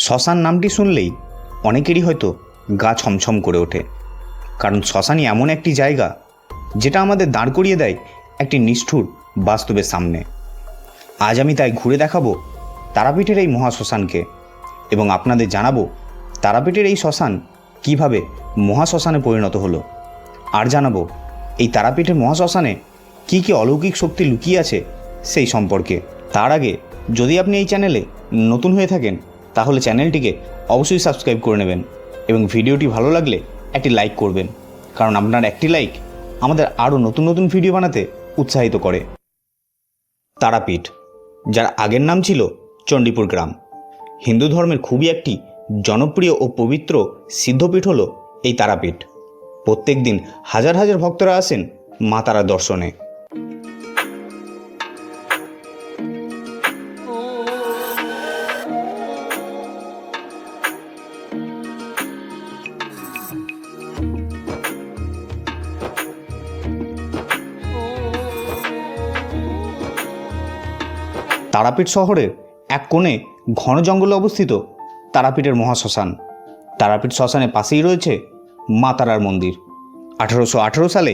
শ্মশান নামটি শুনলেই অনেকেরই হয়তো গা ছমছম করে ওঠে, কারণ শ্মশানই এমন একটি জায়গা যেটা আমাদের দাঁড় করিয়ে দেয় একটি নিষ্ঠুর বাস্তবের সামনে। আজ আমি তাই ঘুরে দেখাবো তারাপীঠের এই মহাশ্মশানকে এবং আপনাদের জানাবো তারাপীঠের এই শ্মশান কীভাবে মহাশ্মশানে পরিণত হলো, আর জানাবো এই তারাপীঠের মহাশ্মশানে কী কী অলৌকিক শক্তি লুকিয়ে আছে সেই সম্পর্কে। তার আগে যদি আপনি এই চ্যানেলে নতুন হয়ে থাকেন তাহলে চ্যানেলটিকে অবশ্যই সাবস্ক্রাইব করে নেবেন এবং ভিডিওটি ভালো লাগলে একটি লাইক করবেন, কারণ আপনার একটি লাইক আমাদের আরও নতুন নতুন ভিডিও বানাতে উৎসাহিত করে। তারাপীঠ, যার আগের নাম ছিল চণ্ডীপুর গ্রাম, হিন্দু ধর্মের খুবই একটি জনপ্রিয় ও পবিত্র সিদ্ধপীঠ হলো এই তারাপীঠ। প্রত্যেক দিন হাজার হাজার ভক্তরা আসেন মা তারা দর্শনে। তারাপীঠ শহরের এক কোণে ঘন জঙ্গলে অবস্থিত তারাপীঠের মহাশ্মশান। তারাপীঠ শ্মশানের পাশেই রয়েছে মা তারার মন্দির। 1818 সালে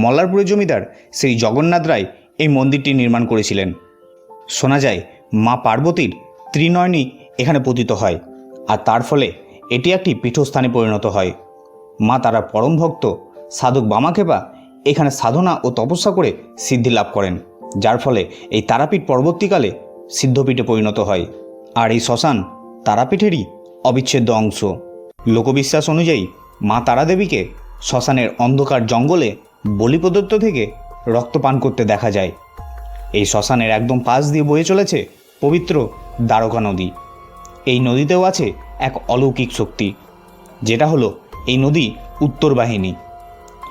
মল্লারপুরের জমিদার শ্রী জগন্নাথ রায় এই মন্দিরটি নির্মাণ করেছিলেন। শোনা যায় মা পার্বতীর ত্রিনয়নী এখানে পতিত হয়, আর তার ফলে এটি একটি পীঠস্থানে পরিণত হয়। মা তারার পরম ভক্ত সাধক বামাক্ষেপা এখানে সাধনা ও তপস্যা করে সিদ্ধি লাভ করেন, যার ফলে এই তারাপীঠ পরবর্তীকালে সিদ্ধপীঠে পরিণত হয়। আর এই শ্মশান তারাপীঠেরই অবিচ্ছেদ্য অংশ। লোকবিশ্বাস অনুযায়ী মা তারাদেবীকে শ্মশানের অন্ধকার জঙ্গলে বলি প্রদত্ত থেকে রক্তপান করতে দেখা যায়। এই শ্মশানের একদম পাশ দিয়ে বয়ে চলেছে পবিত্র দ্বারকা নদী। এই নদীতেও আছে এক অলৌকিক শক্তি, যেটা হলো এই নদী উত্তর বাহিনী।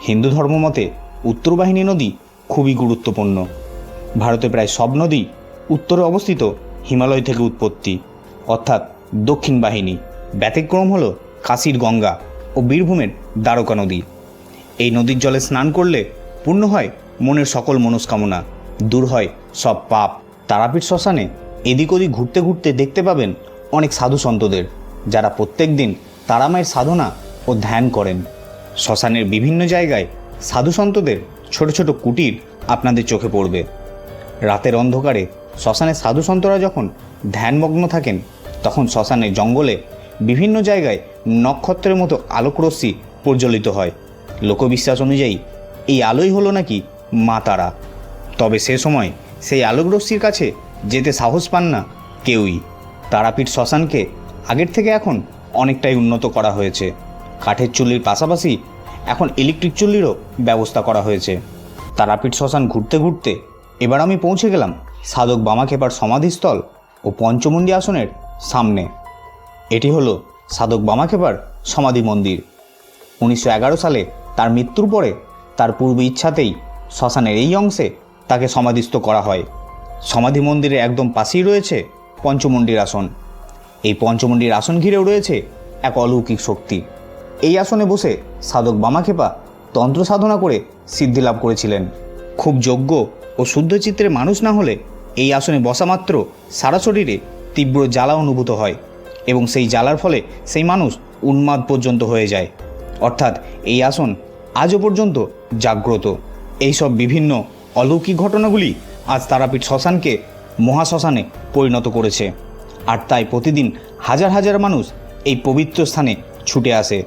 হিন্দু ধর্ম মতে উত্তর বাহিনী নদী খুবই গুরুত্বপূর্ণ। ভারতে প্রায় সব নদী উত্তরে অবস্থিত হিমালয় থেকে উৎপত্তি, অর্থাৎ দক্ষিণ বাহিনী। ব্যতিক্রম হল কাশীর গঙ্গা ও বীরভূমের দ্বারকা নদী। এই নদীর জলে স্নান করলে পূর্ণ হয় মনের সকল মনস্কামনা, দূর হয় সব পাপ। তারাপীঠ শ্মশানে এদিক ওদিক ঘুরতে ঘুরতে দেখতে পাবেন অনেক সাধু সন্তদের, যারা প্রত্যেক দিন তারামায়ের সাধনা ও ধ্যান করেন। শ্মশানের বিভিন্ন জায়গায় সাধু সন্তদের ছোট ছোট কুটির আপনাদের চোখে পড়বে। রাতের অন্ধকারে শ্মশানের সাধু সন্তরা যখন ধ্যানমগ্ন থাকেন, তখন শ্মশানের জঙ্গলে বিভিন্ন জায়গায় নক্ষত্রের মতো আলোকরশ্মি প্রজ্বলিত হয়। লোকবিশ্বাস অনুযায়ী এই আলোই হলো নাকি মা তারা। তবে সে সময় সেই আলোকরশ্মির কাছে যেতে সাহস পান না কেউই। তারাপীঠ শ্মশানকে আগের থেকে এখন অনেকটাই উন্নত করা হয়েছে। কাঠের চুল্লির পাশাপাশি এখন ইলেকট্রিক চুল্লিরও ব্যবস্থা করা হয়েছে। তারাপীঠ শ্মশান ঘুরতে ঘুরতে এবার আমি পৌঁছে গেলাম সাধক বামাক্ষেপার সমাধিস্থল ও পঞ্চমুণ্ডী আসনের সামনে। এটি হলো সাধক বামাক্ষেপার সমাধি মন্দির। 1911 সালে তার মৃত্যুর পরে তার পূর্ব ইচ্ছাতেই শ্মশানের এই অংশে তাকে সমাধিস্থ করা হয়। সমাধি মন্দিরের একদম পাশেই রয়েছে পঞ্চমুণ্ডীর আসন। এই পঞ্চমুণ্ডীর আসন ঘিরেও রয়েছে এক অলৌকিক শক্তি। এই আসনে বসে সাধক বামাক্ষেপা তন্ত্র সাধনা করে সিদ্ধি লাভ করেছিলেন। খুব যোগ্য ও শুদ্ধ চিত্রের মানুষ না হলে এই আসনে বসা মাত্র সারা শরীরে তীব্র জ্বালা অনুভূত হয় এবং সেই জ্বালার ফলে সেই মানুষ উন্মাদ পর্যন্ত হয়ে যায়। অর্থাৎ এই আসন আজও পর্যন্ত জাগ্রত। এইসব বিভিন্ন অলৌকিক ঘটনাগুলি আজ তারাপীঠ শ্মশানকে মহাশ্মশানে পরিণত করেছে, আর তাই প্রতিদিন হাজার হাজার মানুষ এই পবিত্র স্থানে ছুটে আসে।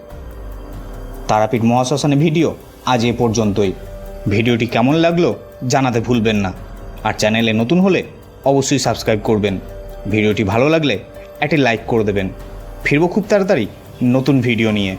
তারাপীঠ মহাশ্মশানে ভিডিও আজ এ পর্যন্তই। ভিডিওটি কেমন লাগলো জানাতে ভুলবেন না, আর চ্যানেলে নতুন হলে অবশ্যই সাবস্ক্রাইব করবেন। ভিডিওটি ভালো লাগলে একটি লাইক করে দেবেন। ফিরবো খুব তাড়াতাড়ি নতুন ভিডিও নিয়ে।